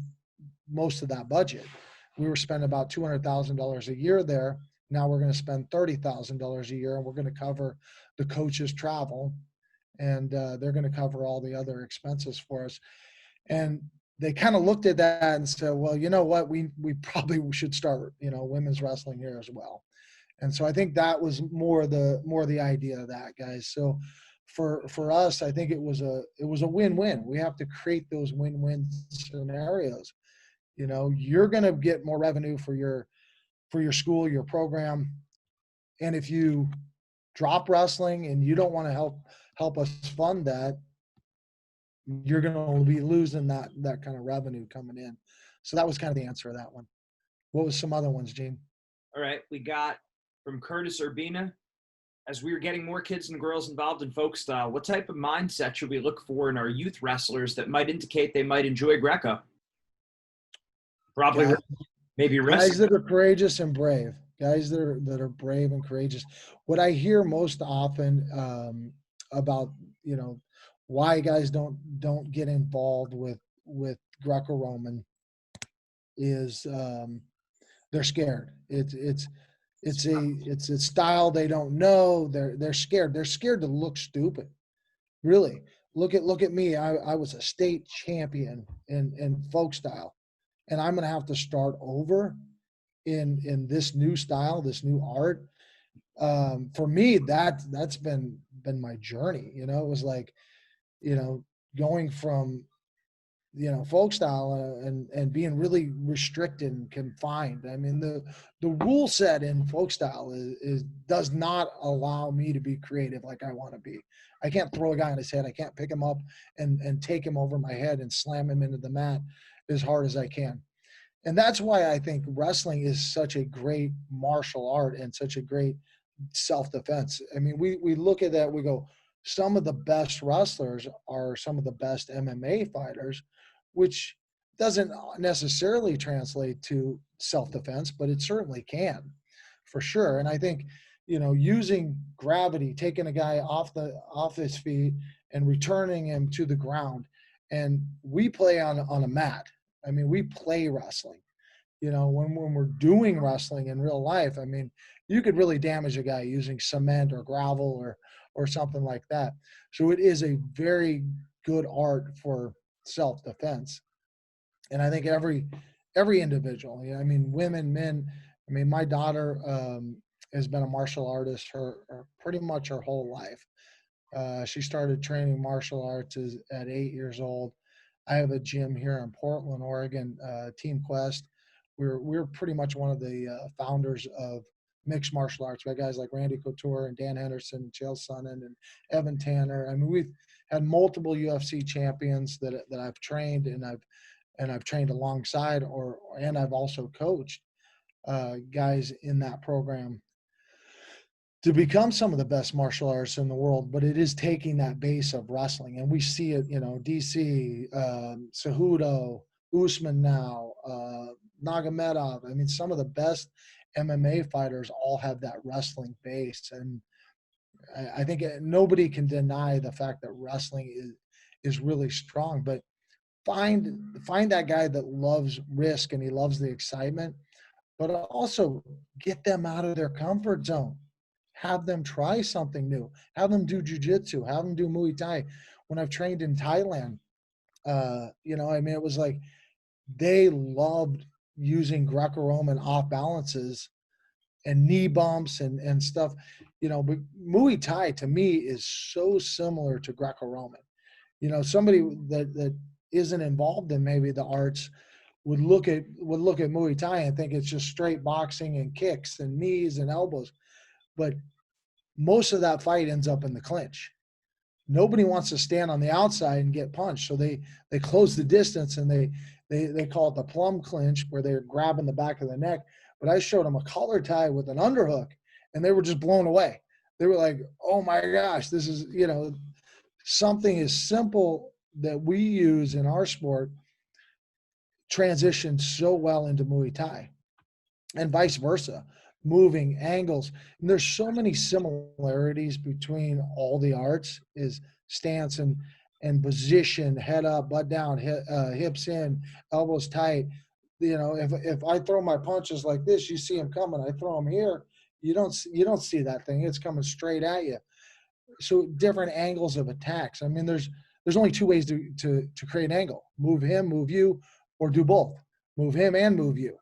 most of that budget. We were spending about $200,000 a year there. Now we're going to spend $30,000 a year, and we're going to cover the coaches' travel, and they're going to cover all the other expenses for us. And they kind of looked at that and said, well, you know what, we probably should start, women's wrestling here as well. And so I think that was more the idea of that, guys. So for us, I think it was a win-win. We have to create those win-win scenarios. You're going to get more revenue for your school, your program. And if you drop wrestling and you don't want to help us fund that, you're going to be losing that kind of revenue coming in. So that was kind of the answer of that one. What was some other ones, Gene? All right. We got from Curtis Urbina, as we are getting more kids and girls involved in folk style, what type of mindset should we look for in our youth wrestlers that might indicate they might enjoy Greco? Probably maybe wrestling. Guys that are courageous and brave. Guys that are brave and courageous. What I hear most often about, why guys don't get involved with Greco-Roman is they're scared. It's a style they don't know. They're scared. They're scared to look stupid. Really, look at me. I was a state champion in folk style, and I'm going to have to start over in this new style, this new art. For me, that's been my journey. It was like, going from, folk style and being really restricted and confined. I mean, the rule set in folk style is does not allow me to be creative like I want to be. I can't throw a guy on his head. I can't pick him up and take him over my head and slam him into the mat as hard as I can. And that's why I think wrestling is such a great martial art and such a great self-defense. I mean, we look at that, we go, some of the best wrestlers are some of the best MMA fighters, which doesn't necessarily translate to self-defense, but it certainly can, for sure. And I think, using gravity, taking a guy off his feet and returning him to the ground, and we play on a mat. I mean, we play wrestling. When we're doing wrestling in real life, I mean, you could really damage a guy using cement or gravel or something like that. So it is a very good art for self-defense. And I think every individual, I mean, women, men, I mean, my daughter has been a martial artist pretty much her whole life. She started training martial arts at 8 years old. I have a gym here in Portland, Oregon, Team Quest. We're pretty much one of the founders of mixed martial arts. We have guys like Randy Couture and Dan Henderson, Chael Sonnen, and Evan Tanner. I mean, we've had multiple UFC champions that I've trained and I've and I've trained alongside, and I've also coached guys in that program to become some of the best martial artists in the world. But it is taking that base of wrestling, and we see it, DC, Cejudo, Usman now, Nagomedov. I mean, some of the best MMA fighters all have that wrestling base, and I think nobody can deny the fact that wrestling is really strong. But find that guy that loves risk and he loves the excitement, but also get them out of their comfort zone. Have them try something new. Have them do jujitsu. Have them do Muay Thai. When I've trained in Thailand, it was like they loved using Greco-Roman off balances and knee bumps and stuff. But Muay Thai to me is so similar to Greco-Roman. Somebody that isn't involved in maybe the arts would look at Muay Thai and think it's just straight boxing and kicks and knees and elbows. But most of that fight ends up in the clinch. Nobody wants to stand on the outside and get punched. So they close the distance, and they call it the plum clinch, where they're grabbing the back of the neck. But I showed them a collar tie with an underhook, and they were just blown away. They were like, oh my gosh, this is, something as simple that we use in our sport transitions so well into Muay Thai, and vice versa. Moving angles, and there's so many similarities between all the arts, is stance and position, head up, butt down, hips in, elbows tight. If I throw my punches like this, you see them coming. I throw them here, you don't see that thing. It's coming straight at you. So different angles of attacks. I mean, there's only two ways to create an angle: move him, move you, or do both. Move him and move you.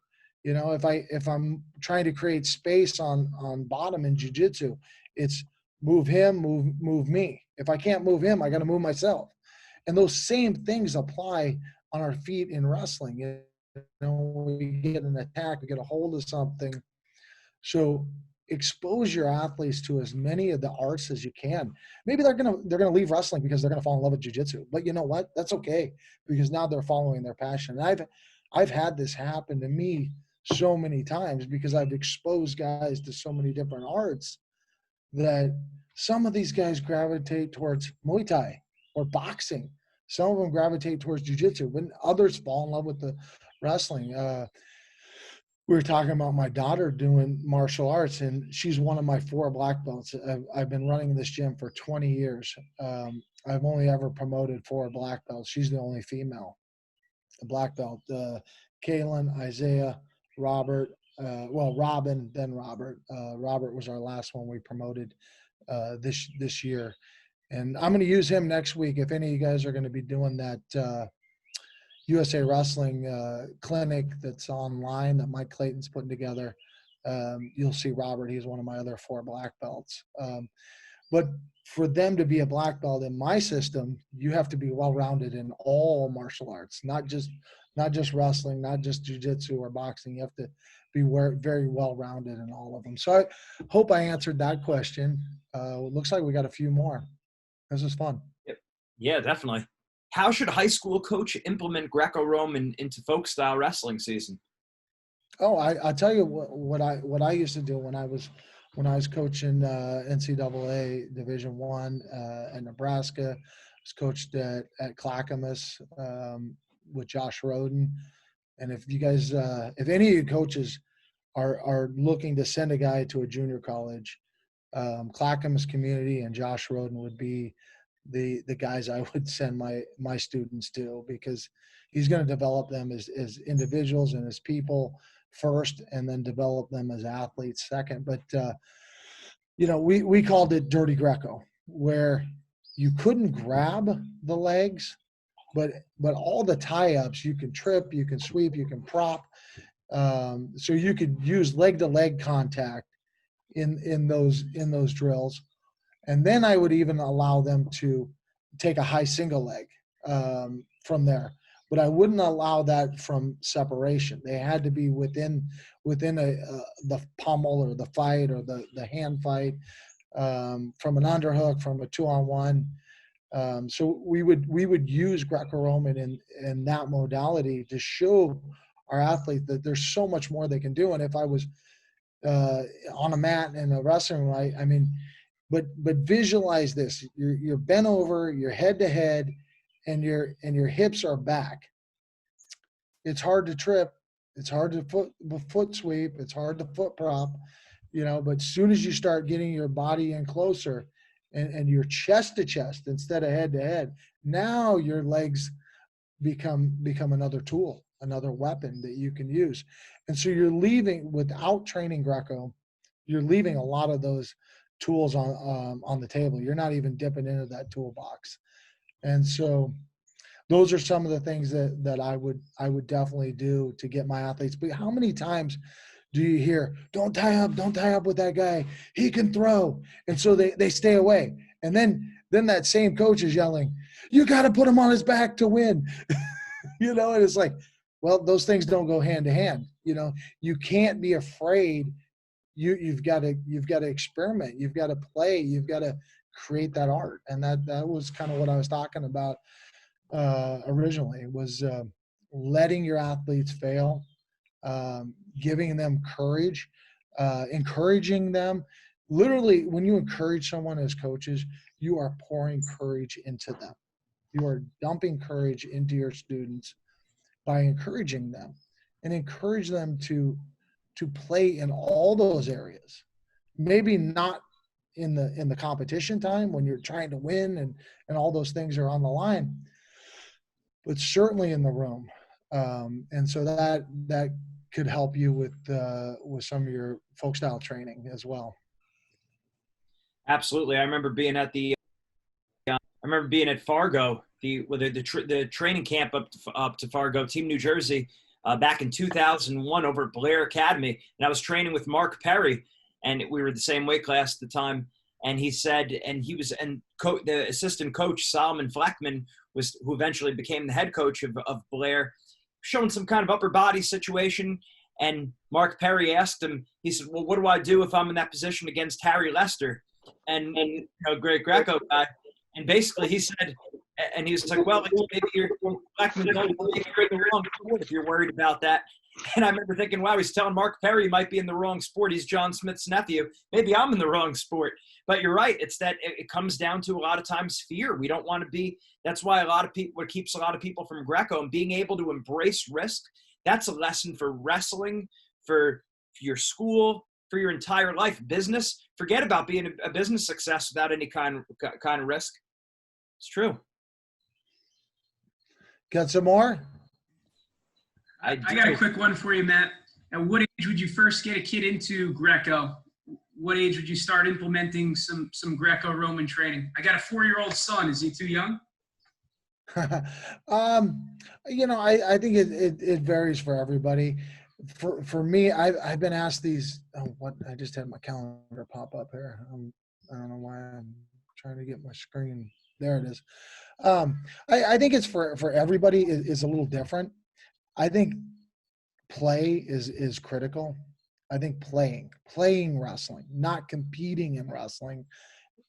If I'm trying to create space on bottom in jiu-jitsu, it's move him, move me. If I can't move him, I got to move myself. And those same things apply on our feet in wrestling. We get an attack, we get a hold of something. So expose your athletes to as many of the arts as you can. Maybe they're gonna leave wrestling because they're gonna fall in love with jiu-jitsu. But you know what? That's okay, because now they're following their passion. And I've had this happen to me so many times, because I've exposed guys to so many different arts, that some of these guys gravitate towards Muay Thai or boxing. Some of them gravitate towards jiu-jitsu, when others fall in love with the wrestling. We were talking about my daughter doing martial arts, and she's one of my 4 black belts. I've been running this gym for 20 years. I've only ever promoted 4 black belts. She's the only female black belt. Kaylin, Isaiah, Robert, Robin, then Robert. Robert was our last one we promoted this year. And I'm going to use him next week. If any of you guys are going to be doing that USA Wrestling clinic that's online that Mike Clayton's putting together, you'll see Robert. He's one of my other 4 black belts. But for them to be a black belt in my system, you have to be well-rounded in all martial arts, not just wrestling, not just jiu-jitsu or boxing. You have to be very well-rounded in all of them. So I hope I answered that question. It looks like we got a few more. This is fun. Yeah, definitely. How should a high school coach implement Greco-Roman into folk style wrestling season? Oh, I tell you what I used to do when I was coaching NCAA Division I at Nebraska. I was coached at Clackamas with Josh Roden. And if you guys, if any of you coaches are looking to send a guy to a junior college, Clackamas Community and Josh Roden would be the guys I would send my students to, because he's going to develop them as individuals and as people first, and then develop them as athletes second. But we called it Dirty Greco, where you couldn't grab the legs, but all the tie-ups, you can trip, you can sweep, you can prop. So you could use leg-to-leg contact in those drills. And then I would even allow them to take a high single leg from there. But I wouldn't allow that from separation. They had to be within the pommel or the fight or the hand fight, from an underhook, from a 2-on-1. So we would use Greco-Roman in that modality to show our athletes that there's so much more they can do. And if I was on a mat in a wrestling room, I mean, but visualize this: you're bent over, you're head to head, and your hips are back. It's hard to trip. It's hard to foot sweep. It's hard to foot prop, but as soon as you start getting your body in closer and you're chest to chest instead of head to head, now your legs become another tool, another weapon that you can use. And so you're leaving, without training Greco, you're leaving a lot of those tools on the table. You're not even dipping into that toolbox. And so those are some of the things that I would definitely do to get my athletes. But how many times do you hear, don't tie up with that guy, he can throw? And so they stay away. And then that same coach is yelling, you got to put him on his back to win. And it's like, well, those things don't go hand to hand. You can't be afraid. You've got to experiment. You've got to play. You've got to create that art. And that was kind of what I was talking about originally, was letting your athletes fail, giving them courage, encouraging them. Literally, when you encourage someone as coaches, you are pouring courage into them. You are dumping courage into your students by encouraging them, and encourage them to play in all those areas. Maybe not in the competition time when you're trying to win and all those things are on the line, but certainly in the room. And so that could help you with some of your folk style training as well. Absolutely. I remember being at Fargo, the training camp up to Fargo, Team New Jersey, back in 2001 over at Blair Academy. And I was training with Mark Perry, and we were the same weight class at the time. And he said, the assistant coach, Solomon Fleckman, who eventually became the head coach of Blair, showing some kind of upper body situation. And Mark Perry asked him, he said, well, what do I do if I'm in that position against Harry Lester? And great Greco guy. And basically he said, and he was like, well, maybe you're in the wrong sport if you're worried about that. And I remember thinking, wow, he's telling Mark Perry he might be in the wrong sport. He's John Smith's nephew. Maybe I'm in the wrong sport. But you're right. It's that it comes down to a lot of times fear. We don't want to be. That's why what keeps a lot of people from Greco and being able to embrace risk. That's a lesson for wrestling, for your school, for your entire life. Business. Forget about being a business success without any kind of risk. It's true. Got some more? I got a quick one for you, Matt. At what age would you first get a kid into Greco? What age would you start implementing some Greco-Roman training? I got a 4-year-old son. Is he too young? I think it varies for everybody. For me, I've been asked these. I just had my calendar pop up here. I don't know why I'm trying to get my screen. There it is. I think it's for everybody is a little different. I think play is critical. I think playing wrestling, not competing in wrestling.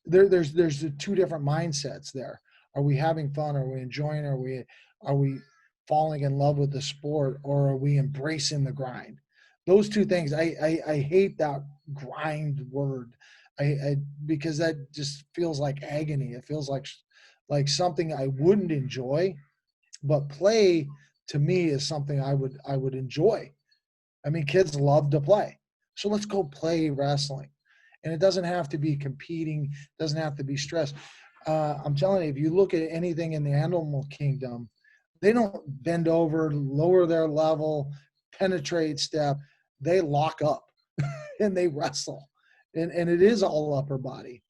There's the two different mindsets there. Are we having fun? Are we enjoying? Are we falling in love with the sport, or are we embracing the grind? Those two things. I hate that grind word. Because that just feels like agony. It feels like something I wouldn't enjoy. But play to me is something I would enjoy. I mean, kids love to play. So let's go play wrestling. And it doesn't have to be competing, doesn't have to be stress. I'm telling you, if you look at anything in the animal kingdom, they don't bend over, lower their level, penetrate, step. They lock up and they wrestle. And it is all upper body.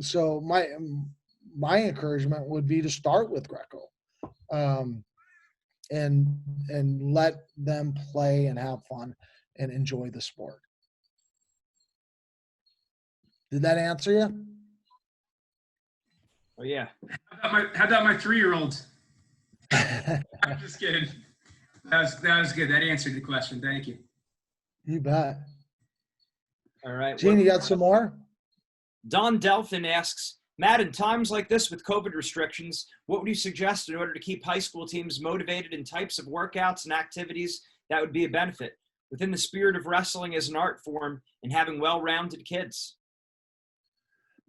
So my encouragement would be to start with Greco. And let them play and have fun and enjoy the sport. Did that answer you? Oh yeah. How about my 3-year-old? I'm just kidding. That was good. That answered the question. Thank you. You bet. All right. Gene, you got some more? Don Delphin asks, Matt, in times like this with COVID restrictions, what would you suggest in order to keep high school teams motivated in types of workouts and activities that would be a benefit within the spirit of wrestling as an art form and having well-rounded kids?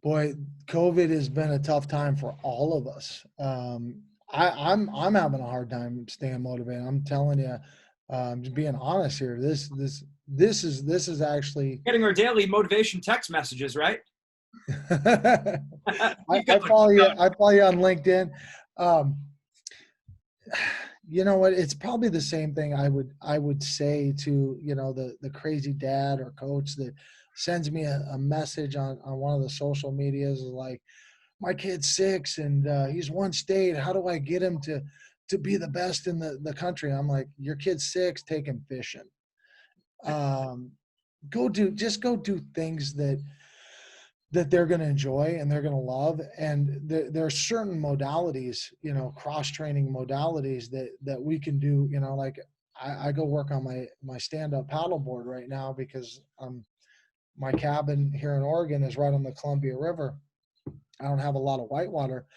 Boy, COVID has been a tough time for all of us. I'm having a hard time staying motivated. I'm telling you, just being honest here. This is actually Getting our daily motivation text messages, right? I follow you. I follow you on LinkedIn. You know what? It's probably the same thing I would say to, you know, the crazy dad or coach that sends me a message on one of the social medias like, my kid's 6 and he's one state. How do I get him to be the best in the country? I'm like, your kid's 6, take him fishing. Go do things that they're going to enjoy and they're going to love. And there are certain modalities, you know, cross-training modalities that we can do, you know, like I go work on my stand-up paddleboard right now because my cabin here in Oregon is right on the Columbia River. I don't have a lot of whitewater,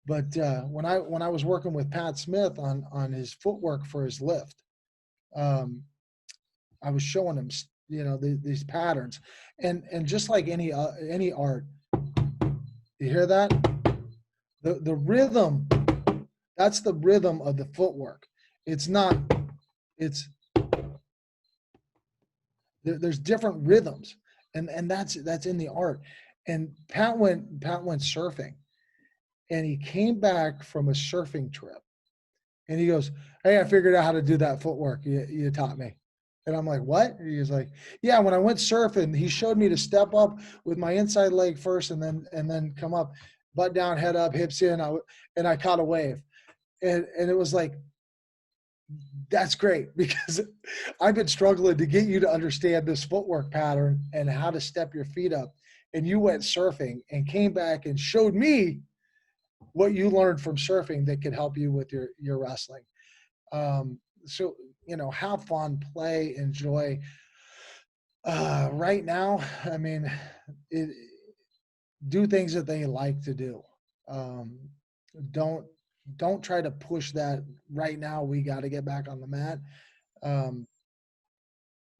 but when I was working with Pat Smith on his footwork for his lift, I was showing him, you know, these patterns, and just like any art, you hear that? The rhythm, that's the rhythm of the footwork. It's not, it's there's different rhythms, and that's in the art. And Pat went surfing, and he came back from a surfing trip, and he goes, "Hey, I figured out how to do that footwork you taught me." And I'm like, "What?" He was like, "Yeah, when I went surfing, he showed me to step up with my inside leg first, and then come up, butt down, head up, hips in, and I caught a wave." And it was like, that's great, because I've been struggling to get you to understand this footwork pattern and how to step your feet up. And you went surfing and came back and showed me what you learned from surfing that could help you with your wrestling. So, you know, have fun, play, enjoy. Right now, I mean, do things that they like to do. Don't try to push that right now. We got to get back on the mat,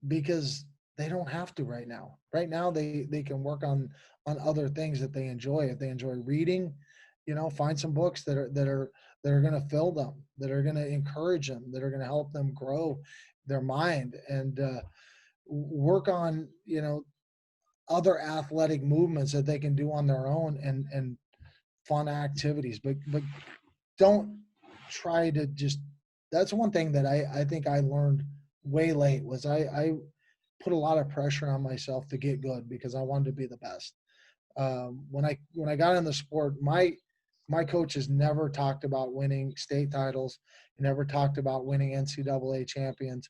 because they don't have to right now. Right now, they can work on other things that they enjoy. If they enjoy reading, you know, find some books that are going to fill them, that are going to encourage them, that are going to help them grow their mind, and work on, you know, other athletic movements that they can do on their own, and fun activities. But don't try to just. That's one thing that I think I learned way late, was I put a lot of pressure on myself to get good because I wanted to be the best. When I got in the sport, my coaches never talked about winning state titles, never talked about winning NCAA champions.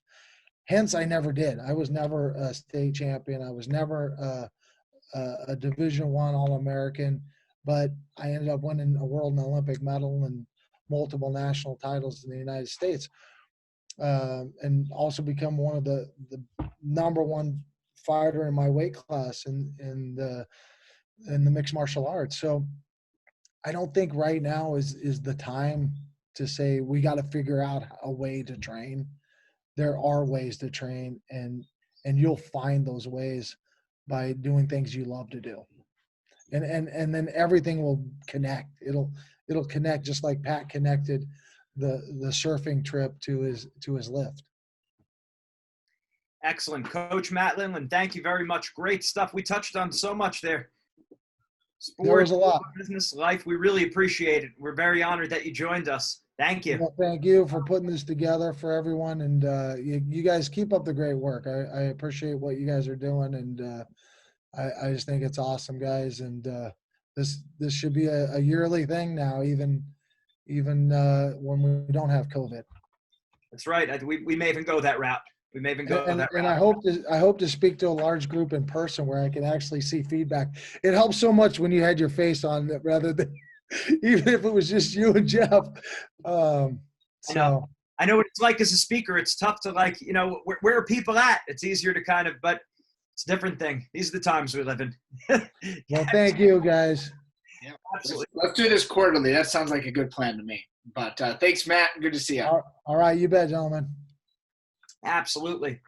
Hence, I never did. I was never a state champion. I was never a Division I All-American, but I ended up winning a world and Olympic medal and multiple national titles in the United States. And also become one of the number one fighter in my weight class in the mixed martial arts. So I don't think right now is the time to say we got to figure out a way to train. There are ways to train, and you'll find those ways by doing things you love to do. And then everything will connect. It'll connect, just like Pat connected the surfing trip to his lift. Excellent. Coach Matt Lindland, thank you very much. Great stuff. We touched on so much there. Sports, there was a lot. Business, life. We really appreciate it. We're very honored that you joined us. Thank you. Well, thank you for putting this together for everyone. And you guys keep up the great work. I appreciate what you guys are doing. And I just think it's awesome, guys. And this should be a yearly thing now, even when we don't have COVID. That's right. We may even go that route. We may even go that route. And I hope to speak to a large group in person where I can actually see feedback. It helps so much when you had your face on it rather than even if it was just you and Jeff. I know what it's like as a speaker. It's tough to, like, you know, where are people at? It's easier to kind of, but it's a different thing. These are the times we live in. Well, thank you, guys. Yeah. Absolutely. Let's do this quarterly. That sounds like a good plan to me. But thanks, Matt. Good to see you. All right. You bet, gentlemen. Absolutely.